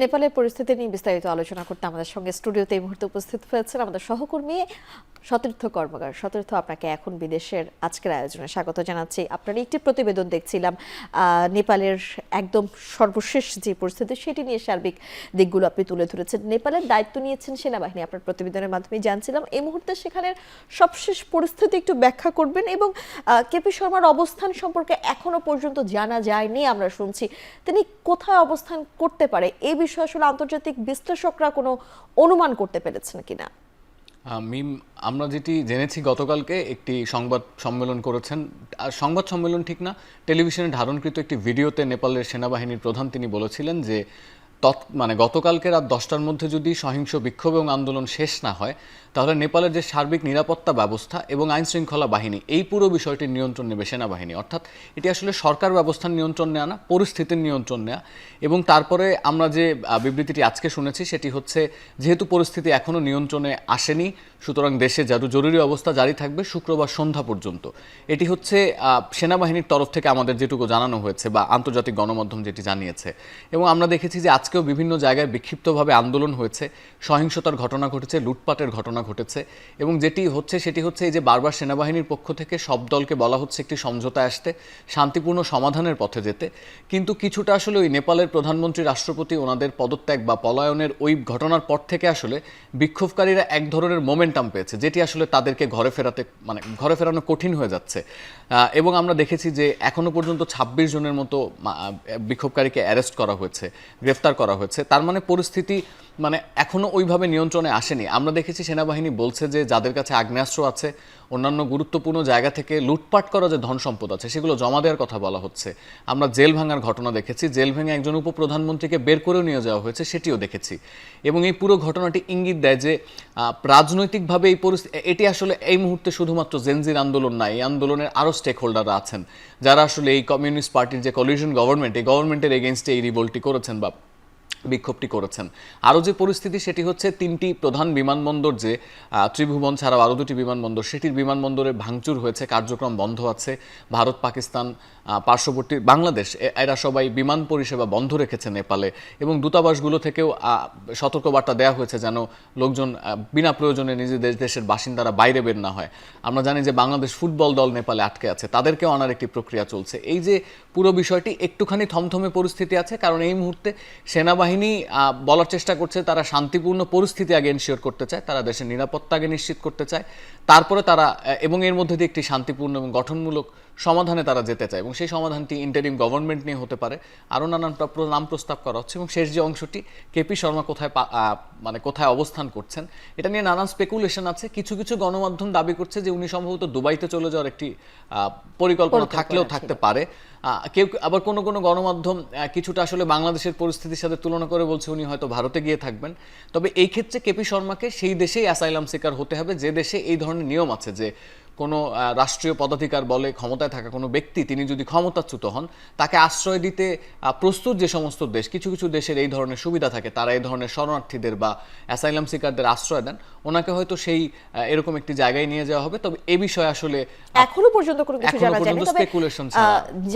নেপালের পরিস্থিতি নিয়ে বিস্তারিত আলোচনা করতে আমাদের সঙ্গে স্টুডিওতে এই মুহূর্তে উপস্থিত হয়েছেন আমাদের সহকর্মী সতীর্থ কর্মকার। সতীর্থ, আপনাকে এখন বিদেশের আজকের আয়োজনে স্বাগত জানাচ্ছি। আপনার একটি প্রতিবেদন দেখছিলাম নেপালের একদম সর্বশেষ যে পরিস্থিতি সেটি নিয়ে সার্বিক দিকগুলো আপনি তুলে ধরেছেন। নেপালের দায়িত্ব নিয়েছেন সেনাবাহিনী, আপনার প্রতিবেদনের মাধ্যমে জানছিলাম। এই মুহূর্তে সেখানের সবশেষ পরিস্থিতি একটু ব্যাখ্যা করবেন এবং কেপি শর্মার অবস্থান সম্পর্কে এখনো পর্যন্ত জানা যায়নি, আমরা শুনছি তিনি কোথায় অবস্থান করতে পারে এই বিষয়ে আসলে আন্তর্জাতিক বিশ্লেষকরা কোনো অনুমান করতে পেরেছেন কিনা? মিম, আমরা যেটি জেনেছি গতকালকে একটি সংবাদ সম্মেলন করেছেন, সংবাদ সম্মেলন ঠিক না, টেলিভিশনে ধারণকৃত একটি ভিডিওতে নেপালের সেনাবাহিনীর প্রধান তিনি বলেছিলেন যে গতকালকে রাত 10টার মধ্যে যদি সহিংস বিক্ষোভ এবং আন্দোলন শেষ না হয় তাহলে নেপালের যে সার্বিক নিরাপত্তা ব্যবস্থা এবং আইন শৃঙ্খলা বাহিনী এই পুরো বিষয়টির নিয়ন্ত্রণ নেবে সেনাবাহিনী। অর্থাৎ এটি আসলে সরকার ব্যবস্থার নিয়ন্ত্রণ নেওয়া না, পরিস্থিতির নিয়ন্ত্রণ নেওয়া। এবং তারপরে আমরা যে বিবৃতিটি আজকে শুনেছি সেটি হচ্ছে, যেহেতু পরিস্থিতি এখনও নিয়ন্ত্রণে আসেনি সুতরাং দেশে জরুরি অবস্থা জারি থাকবে শুক্রবার সন্ধ্যা পর্যন্ত। এটি হচ্ছে সেনাবাহিনীর তরফ থেকে আমাদের যেটুকু জানানো হয়েছে বা আন্তর্জাতিক গণমাধ্যম যেটি জানিয়েছে। এবং আমরা দেখেছি যে আজকেও বিভিন্ন জায়গায় বিক্ষিপ্তভাবে আন্দোলন হয়েছে, সহিংসতার ঘটনা ঘটেছে, লুটপাটের ঘটনা ঘটেছে। এবং যেটি হচ্ছে সেটি হচ্ছে এই যে বারবার সেনাবাহিনীর পক্ষ থেকে সব দলকে বলা হচ্ছে একটি সমঝোতায় আসতে, শান্তিপূর্ণ সমাধানের পথে যেতে, কিন্তু কিছুটা আসলে ওই নেপালের প্রধানমন্ত্রী, রাষ্ট্রপতি ওনাদের পদত্যাগ বা পলায়নের ওই ঘটনার পর থেকে আসলে বিক্ষোভকারীরা এক ধরনের মোমেন্টাম পেয়েছে, যেটি আসলে তাদেরকে ঘরে ফেরানো কঠিন হয়ে যাচ্ছে। এবং আমরা দেখেছি যে এখনো পর্যন্ত 26 জনের মতো বিক্ষোভকারীকে অ্যারেস্ট করা হয়েছে, গ্রেফতার করা হয়েছে। তার মানে পরিস্থিতি এখনো ওইভাবে নিয়ন্ত্রণে আসেনি। আমরা দেখেছি সেনাবাহিনী বলছে যে যাদের কাছে আগ্নেয়াস্ত্র আছে, অন্যান্য গুরুত্বপূর্ণ জায়গা থেকে লুটপাট করা যে ধন সম্পদ আছে সেগুলো জমা দেওয়ার কথা বলা হচ্ছে। আমরা জেল ভাঙার ঘটনা দেখেছি, জেল ভেঙে একজন উপপ্রধানমন্ত্রীকে বের করেও নিয়ে যাওয়া হয়েছে, সেটিও দেখেছি। এবং এই পুরো ঘটনাটি ইঙ্গিত দেয় যে রাজনৈতিকভাবে এই পরিস্থিতি, এটি আসলে এই মুহূর্তে শুধুমাত্র জেনজির আন্দোলন না, এই আন্দোলনের আরও স্টেক হোল্ডাররা আছেন যারা আসলে এই কমিউনিস্ট পার্টির যে কলিউশন গভর্নমেন্ট, এই গভর্নমেন্টের এগেনস্টে এই রিভোল্টটি করেছেন বা বিক্ষোভটি করেছেন। আরও যে পরিস্থিতি সেটি হচ্ছে 3টি প্রধান বিমানবন্দর, যে ত্রিভুবন ছাড়াও আরও 2টি বিমানবন্দর, সেটির বিমানবন্দরে ভাঙচুর হয়েছে, কার্যক্রম বন্ধ আছে। ভারত, পাকিস্তান, পার্শ্ববর্তী বাংলাদেশ এরা সবাই বিমান পরিষেবা বন্ধ রেখেছে নেপালে। এবং দূতাবাসগুলো থেকেও সতর্কবার্তা দেওয়া হয়েছে যেন লোকজন বিনা প্রয়োজনে নিজেদের দেশের বাসিন্দারা বাইরে বের না হয়। আমরা জানি যে বাংলাদেশ ফুটবল দল নেপালে আটকে আছে, তাদেরকেও আনার একটি প্রক্রিয়া চলছে। এই যে পুরো বিষয়টি একটুখানি থমথমে পরিস্থিতি আছে, কারণ এই মুহূর্তে সেনাবাহিনী বলার চেষ্টা করছে তারা শান্তিপূর্ণ পরিস্থিতি আগে এনশিওর করতে চায়, তারা দেশের নিরাপত্তা আগে নিশ্চিত করতে চায়, তারপরে তারা এবং এর মধ্যে দিয়ে একটি শান্তিপূর্ণ এবং গঠনমূলক সমাধানে তারা যেতে চায়। এবং সেই সমাধানটি ইন্টারিম গভর্নমেন্ট নিয়ে হতে পারে, আরও নানান নাম প্রস্তাব করা হচ্ছে। এবং শেষ যে অংশটি, কেপি শর্মা কোথায় অবস্থান করছেন, এটা নিয়ে নানান স্পেকুলেশন আছে। কিছু কিছু গণমাধ্যম দাবি করছে যে উনি সম্ভবত দুবাইতে চলে যাওয়ার একটি পরিকল্পনা থাকলেও থাকতে পারে। কেউ আবার কোনো কোনো গণমাধ্যম কিছুটা আসলে বাংলাদেশের পরিস্থিতির সাথে তুলনা করে বলছে উনি হয়তো ভারতে গিয়ে থাকবেন। তবে এই ক্ষেত্রে কেপি শর্মাকে সেই দেশেই অ্যাসাইলাম সিকার হতে হবে যে দেশে এই ধরনের নিয়ম আছে যে কোনো রাষ্ট্রীয় পদাধিকার বলে ক্ষমতায় থাকা কোনো ব্যক্তি তিনি যদি ক্ষমতাচ্যুত হন তাকে আশ্রয় দিতে প্রস্তুত যে সমস্ত দেশ, কিছু কিছু দেশের এই ধরনের সুবিধা থাকে, তারা এই ধরনের শরণার্থীদের বা অ্যাসাইলাম সিকারদের আশ্রয় দেন, ওনাকে হয়তো সেই এরকম একটি জায়গায় নিয়ে যাওয়া হবে। তবে এ বিষয়ে আসলে এখনো পর্যন্ত কোনো কিছু জানা যায়নি, তবে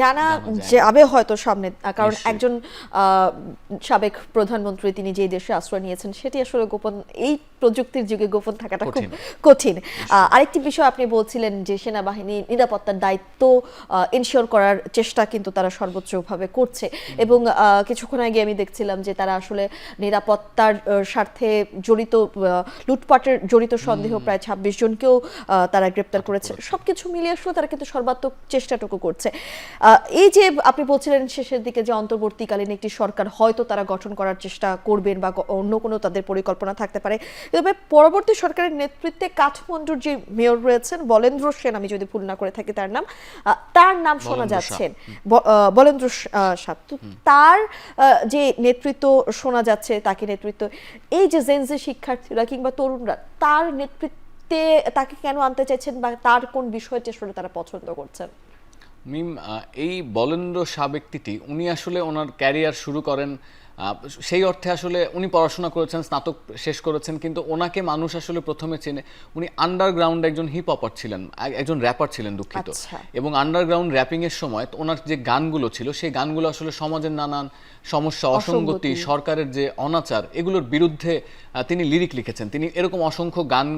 জানা যাবে হয়তো সামনে, কারণ একজন সাবেক প্রধানমন্ত্রী তিনি যে দেশে আশ্রয় নিয়েছেন সেটি আসলে গোপন, এই প্রযুক্তির যুগে গোপন থাকাটা খুব কঠিন। আরেকটি বিষয় আপনি বলছিলেন যে সেনাবাহিনী নিরাপত্তার দায়িত্ব এনশিওর করার চেষ্টা কিন্তু তারা সর্বোচ্চভাবে করছে। এবং কিছুক্ষণ আগে আমি দেখছিলাম যে তারা আসলে নিরাপত্তার স্বার্থে জড়িত, লুটপাটের জড়িত সন্দেহ প্রায় 26 জনকেও তারা গ্রেপ্তার করেছে। সবকিছু মিলিয়ে আসলে তারা কিন্তু সর্বাত্মক চেষ্টাটুকু করছে। এই যে আপনি বলছিলেন শেষের দিকে যে অন্তর্বর্তীকালীন একটি সরকার হয়তো তারা গঠন করার চেষ্টা করবেন বা অন্য কোনো তাদের পরিকল্পনা থাকতে পারে, তবে পরবর্তী সরকারের নেতৃত্বে কাঠমান্ডুর যে মেয়র রয়েছেন বলেন্দ্র সেন, আমি যদি ভুল না করে থাকি তার নাম শোনা যাচ্ছে, বলেন্দ্র সাহ, তার যে নেতৃত্ব শোনা যাচ্ছে, তাকে নেতৃত্ব, এই যে জেনজি শিক্ষার্থীরা কিংবা তরুণরা তার নেতৃত্বে তাকে কেন আনতে চাইছেন বা তার কোন বিষয়টি আসলে তারা পছন্দ করছেন? মিম, এই বলেন্দ্র শাহ ব্যক্তিটি উনি আসলে ওনার ক্যারিয়ার শুরু করেন সেই অর্থে আসলে উনি পড়াশোনা করেছেন, স্নাতক শেষ করেছেন, কিন্তু ওনাকে মানুষ আসলে প্রথমে চেনে উনি আন্ডারগ্রাউন্ড একজন হিপ হপার ছিলেন, একজন র্যাপার ছিলেন, দুঃখিত। এবং আন্ডারগ্রাউন্ড র্যাপিং এর সময় ওনার যে গানগুলো ছিল সেই গানগুলো আসলে সমাজের নানান সমস্যা, অসঙ্গতি, সরকারের যে অনাচার, এগুলোর বিরুদ্ধে তিনি লিরিক লিখেছেন। তিনি এরকম অসংখ্য গান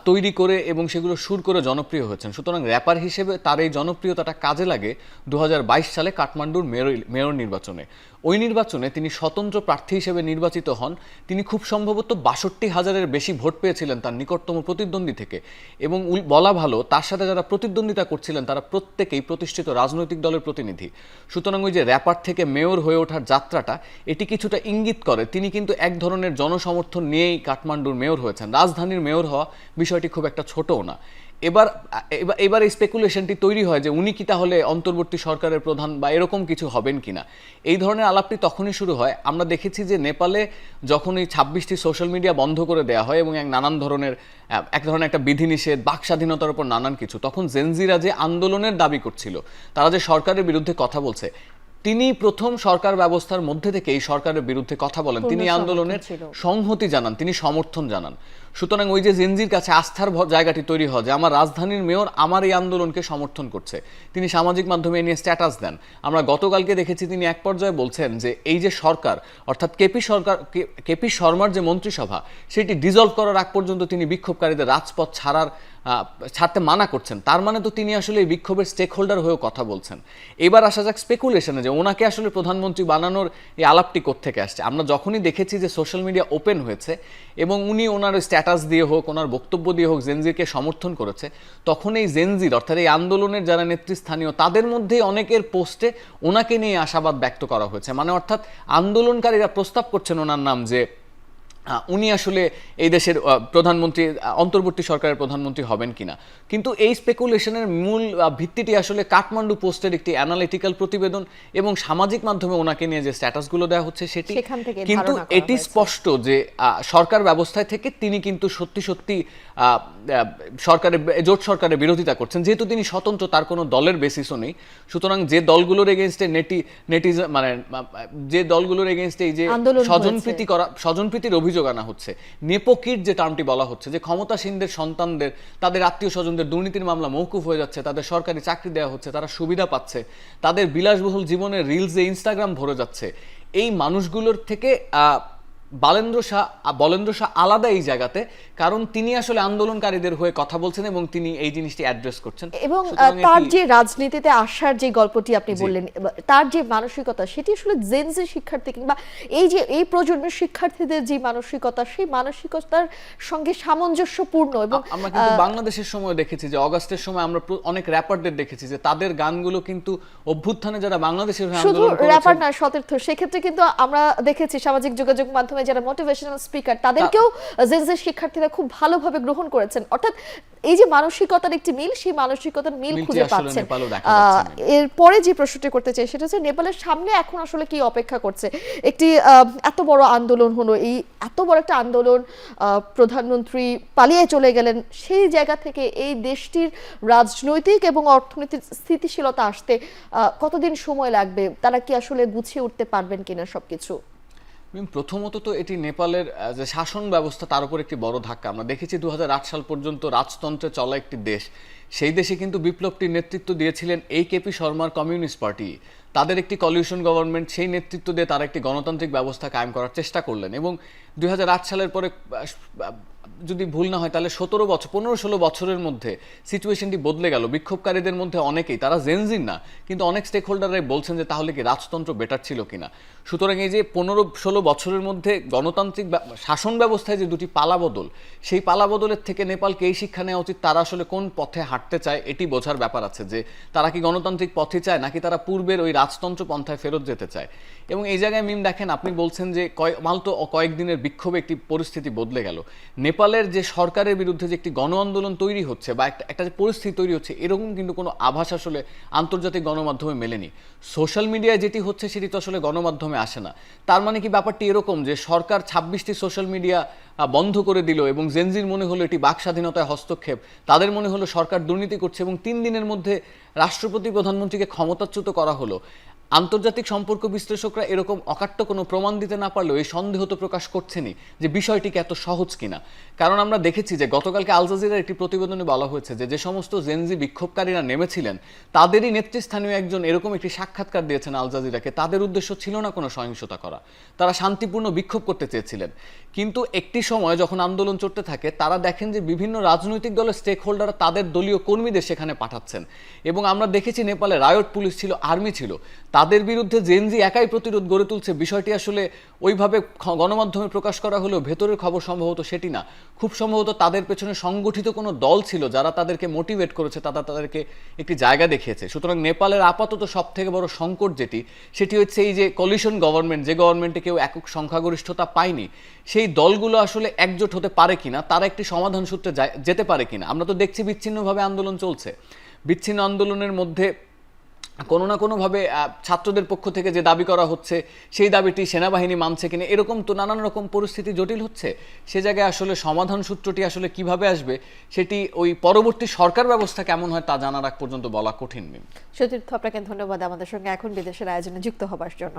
তৈরি করে এবং সেগুলো সুর করে জনপ্রিয় হয়েছেন। সুতরাং র্যাপার হিসেবে তার এই জনপ্রিয়তাটা কাজে লাগে 2022 সালে কাঠমান্ডুর মেয়র নির্বাচনে। ওই নির্বাচনে তিনি স্বতন্ত্র প্রার্থী হিসেবে নির্বাচিত হন। তিনি খুব সম্ভবত 62,000-এর বেশি ভোট পেয়েছিলেন তার নিকটতম প্রতিদ্বন্দ্বী থেকে। এবং বলা ভালো, তার সাথে যারা প্রতিদ্বন্দ্বিতা করছিলেন তারা প্রত্যেকেই প্রতিষ্ঠিত রাজনৈতিক দলের প্রতিনিধি। সুতরাং ওই যে র্যাপার থেকে মেয়র হয়ে ওঠার যাত্রাটা, এটি কিছুটা ইঙ্গিত করে তিনি কিন্তু এক ধরনের জনসমর্থন নিয়েই কাঠমান্ডুর মেয়র হয়েছেন। রাজধানীর মেয়র হওয়া বিষয়টি খুব একটা ছোটও না। এবার এই স্পেকুলেশনটি তৈরি হয় যে উনি কি তাহলে অন্তর্বর্তী সরকারের প্রধান বা এরকম কিছু হবেন কিনা। এই ধরনের আলাপটি তখনই শুরু হয়। আমরা দেখেছি যে নেপালে যখন এই 26টি সোশ্যাল মিডিয়া বন্ধ করে দেওয়া হয় এবং এক ধরনের একটা বিধিনিষেধ, বাক স্বাধীনতার উপর নানান কিছু, তখন জেনজিরা যে আন্দোলনের দাবি করছিল, তারা যে সরকারের বিরুদ্ধে কথা বলছে, তিনি প্রথম সরকার ব্যবস্থার মধ্যে থেকে এই সরকারের বিরুদ্ধে কথা বলেন, তিনি আন্দোলনের সংহতি জানান, তিনি সমর্থন জানান। সুতরাং ওই যে জেনজির কাছে আস্থার জায়গাটি তৈরি হয় যে আমার রাজধানীর মেয়র আমার এই আন্দোলনকে সমর্থন করছে, তিনি সামাজিক মাধ্যমে নিয়ে স্ট্যাটাস দেন। আমরা গতকালকে দেখেছি তিনি এক পর্যায়ে বলছেন যে এই যে সরকার, অর্থাৎ কেপি শর্মার যে মন্ত্রিসভা, সেটি ডিজলভ করার আগ পর্যন্ত তিনি বিক্ষোভকারীদের রাজপথ ছাড়তে মানা করছেন। তার মানে তো তিনি আসলে এই বিক্ষোভের স্টেক হোল্ডার হয়েও কথা বলছেন। এবার আসা যাক স্পেকুলেশনে যে ওনাকে আসলে প্রধানমন্ত্রী বানানোর এই আলাপটি কোত্থেকে আসছে। আমরা যখনই দেখেছি যে সোশ্যাল মিডিয়া ওপেন হয়েছে এবং উনি ওনার স্ট্যাটাস দিয়ে হোক, ওনার বক্তব্য দিয়ে হোক জেনজিকে সমর্থন করেছে, তখন এই জেনজির, অর্থাৎ এই আন্দোলনের যারা নেতৃস্থানীয়, তাদের মধ্যে অনেকের পোস্টে ওনাকে নিয়ে আশাবাদ ব্যক্ত করা হয়েছে। মানে অর্থাৎ আন্দোলনকারীরা প্রস্তাব করছেন ওনার নাম, যে উনি আসলে এই দেশের প্রধানমন্ত্রী, অন্তর্বর্তী সরকারের প্রধানমন্ত্রী হবেন কিনা। কিন্তু এই স্পেকুলেশনের মূল ভিত্তিটি আসলে কাঠমান্ডু পোস্টের একটি অ্যানালিটিক্যাল প্রতিবেদন এবং সামাজিক মাধ্যমে ওনাকে নিয়ে যে স্ট্যাটাসগুলো দেওয়া হচ্ছে সেটি। কিন্তু এটি স্পষ্ট যে সরকার ব্যবস্থায় থেকে তিনি কিন্তু সত্যি সত্যি জোট সরকারের বিরোধিতা করছেন। যেহেতু তিনি স্বতন্ত্র, তার কোনো দলের বেসিসও নেই। সুতরাং যে দলগুলোর এগেইনস্টে যে দলগুলোর এগেইনস্টে এই যে স্বজনপ্রীতির অভিযোগ আনা হচ্ছে, নেপোকিট যে টার্মটি বলা হচ্ছে, যে ক্ষমতাসীনদের সন্তানদের, তাদের আত্মীয় স্বজনদের দুর্নীতির মামলা মওকুফ হয়ে যাচ্ছে, তাদের সরকারি চাকরি দেওয়া হচ্ছে, তারা সুবিধা পাচ্ছে, তাদের বিলাসবহুল জীবনের রিলসে ইনস্টাগ্রাম ভরে যাচ্ছে, এই মানুষগুলোর থেকে বলেন্দ্র শাহ আলাদা এই জায়গাতে, কারণ তিনি আসলে আন্দোলনকারীদের হয়ে কথা বলছেন এবং তিনি এই জিনিসটি অ্যাড্রেস করছেন। এবং তার যে রাজনীতিতে আসার যে গল্পটি আপনি বললেন, তার যে মানসিকতা, সেটি আসলে জেনজি শিক্ষার্থী কিংবা এই প্রজন্মের শিক্ষার্থীদের যে মানসিকতা, সেই মানসিকতার সঙ্গে সামঞ্জস্যপূর্ণ। এবং আমরা কিন্তু বাংলাদেশের সময় দেখেছি যে অগাস্টের সময় আমরা অনেক র্যাপারদের দেখেছি যে তাদের গানগুলো কিন্তু অভ্যুত্থানে যারা বাংলাদেশের শুধু র্যাপার না, সতীর্থ, সেক্ষেত্রে কিন্তু আমরা দেখেছি সামাজিক যোগাযোগ মাধ্যমে যারা মোটিভেশনাল স্পিকার, তাদেরকেও জেনজি শিক্ষার্থীরা খুব ভালোভাবে গ্রহণ করেছেন। অর্থাৎ এই যে মানসিকতার একটি মিল, সেই মানসিকতার মিল খুঁজে পাচ্ছেন। এরপরে যে প্রশ্নটি করতে চাই সেটা হচ্ছে নেপালের সামনে এখন আসলে কি অপেক্ষা করছে। একটি এত বড় আন্দোলন হলো, এই এত বড় একটা আন্দোলন, প্রধানমন্ত্রী পালিয়ে চলে গেলেন, সেই জায়গা থেকে এই দেশটির রাজনৈতিক এবং অর্থনৈতিক স্থিতিশীলতা আসতে কতদিন সময় লাগবে? তারা কি আসলে গুছিয়ে উঠতে পারবেন কিনা সবকিছু? প্রথমত তো এটি নেপালের যে শাসন ব্যবস্থা, তার উপর একটি বড় ধাক্কা। আমরা দেখেছি 2008 সাল পর্যন্ত রাজতন্ত্রে চলা একটি দেশ, সেই দেশে কিন্তু বিপ্লবটির নেতৃত্ব দিয়েছিলেন এই কেপি শর্মার কমিউনিস্ট পার্টি। তাদের একটি কলিউশন গভর্নমেন্ট, সেই নেতৃত্ব দিয়ে তারা একটি গণতান্ত্রিক ব্যবস্থা কায়েম করার চেষ্টা করলেন। এবং 2008 সালের পরে, যদি ভুল না হয় তাহলে 15-16 বছরের মধ্যে সিচুয়েশনটি বদলে গেল। বিক্ষোভকারীদের মধ্যে অনেকেই, তারা জেনজিন না, কিন্তু অনেক স্টেক হোল্ডাররাই বলছেন যে তাহলে কি রাজতন্ত্র বেটার ছিল কিনা। সুতরাং এই যে 15-16 বছরের মধ্যে গণতান্ত্রিক শাসন ব্যবস্থায় যে দুটি পালাবদল, সেই পালাবদলের থেকে নেপালকে এই শিক্ষা নেওয়া উচিত তারা আসলে কোন পথে হাঁটতে চায়, এটি বোঝার ব্যাপার আছে, যে তারা কি গণতান্ত্রিক পথে চায় নাকি তারা পূর্বের ওই রাজতন্ত্র পন্থায় ফেরত যেতে চায়। এবং এই জায়গায় মিম দেখেন, আপনি বলছেন যে মাত্র কয়েকদিনের বিক্ষোভে একটি পরিস্থিতি বদলে গেল। নেপালের যে সরকারের বিরুদ্ধে যে একটি গণ আন্দোলন তৈরি হচ্ছে বা একটা যে পরিস্থিতি তৈরি হচ্ছে, এরকম কিন্তু কোনো আভাস আসলে আন্তর্জাতিক গণমাধ্যমে মেলেনি। সোশ্যাল মিডিয়ায় যেটি হচ্ছে সেটি তো আসলে গণমাধ্যমে আসে না। তার মানে কি ব্যাপারটি এরকম যে সরকার 26টি সোশ্যাল মিডিয়া বন্ধ করে দিল এবং জেনজির মনে হলো এটি বাক স্বাধীনতায় হস্তক্ষেপ, তাদের মনে হলো সরকার দুর্নীতি করছে এবং 3 দিনের মধ্যে রাষ্ট্রপতি প্রধানমন্ত্রীকে ক্ষমতাচ্যুত করা হলো। আন্তর্জাতিক সম্পর্ক বিশ্লেষকরা এরকম অকাট্য কোনো প্রমাণ দিতে না পারলেও এই সন্দেহ তো প্রকাশ করছেনই যে বিষয়টিকে এত সহজ কিনা। কারণ আমরা দেখেছি যে গতকালকে আল জাজিরার একটি প্রতিবেদনে বলা হয়েছে যে সমস্ত জেনজি বিক্ষোভকারীরা নেমেছিলেন তাদেরই নেতৃস্থানীয় একজন এরকম একটি সাক্ষাৎকার দিয়েছেন আল জাজিরাকে, তাদের উদ্দেশ্য ছিল না কোনো সহিংসতা করা, তারা শান্তিপূর্ণ বিক্ষোভ করতে চেয়েছিলেন। কিন্তু একটি সময় যখন আন্দোলন চলতে থাকে তারা দেখেন যে বিভিন্ন রাজনৈতিক দলের স্টেক হোল্ডাররা তাদের দলীয় কর্মীদের সেখানে পাঠাচ্ছেন, এবং আমরা দেখেছি নেপালে রায়ট পুলিশ ছিল, আর্মি ছিল, তাদের বিরুদ্ধে জেনজি একাই প্রতিরোধ গড়ে তুলছে। বিষয়টি আসলে ওইভাবে গণমাধ্যমে প্রকাশ করা হলেও ভেতরের খবর সম্ভবত সেটি না, খুব সম্ভবত তাদের পেছনে সংগঠিত কোনো দল ছিল যারা তাদেরকে মোটিভেট করেছে, তাদেরকে একটি জায়গা দেখিয়েছে। সুতরাং নেপালের আপাতত সব থেকে বড় সংকট সেটি হচ্ছে এই যে কলিশন গভর্নমেন্ট, যে গভর্নমেন্টে কেউ একক সংখ্যাগরিষ্ঠতা পায়নি, সেই দলগুলো আসলে একজোট হতে পারে কিনা, তারা একটি সমাধান সূত্রে যেতে পারে কিনা। আমরা তো দেখছি বিচ্ছিন্নভাবে আন্দোলন চলছে, বিচ্ছিন্ন আন্দোলনের মধ্যে কোনো না কোনোভাবে ছাত্রদের পক্ষ থেকে যে দাবি করা হচ্ছে সেই দাবিটি সেনাবাহিনী মানছে কিনা, এরকম তো নানান রকম পরিস্থিতি জটিল হচ্ছে। সে জায়গায় আসলে সমাধান সূত্রটি আসলে কিভাবে আসবে সেটি ওই পরবর্তী সরকার ব্যবস্থা কেমন হয় তা জানার আগ পর্যন্ত বলা কঠিন। সতীর্থ, আপনাকে ধন্যবাদ আমাদের সঙ্গে এখন বিদেশের আয়োজনে যুক্ত হবার জন্য।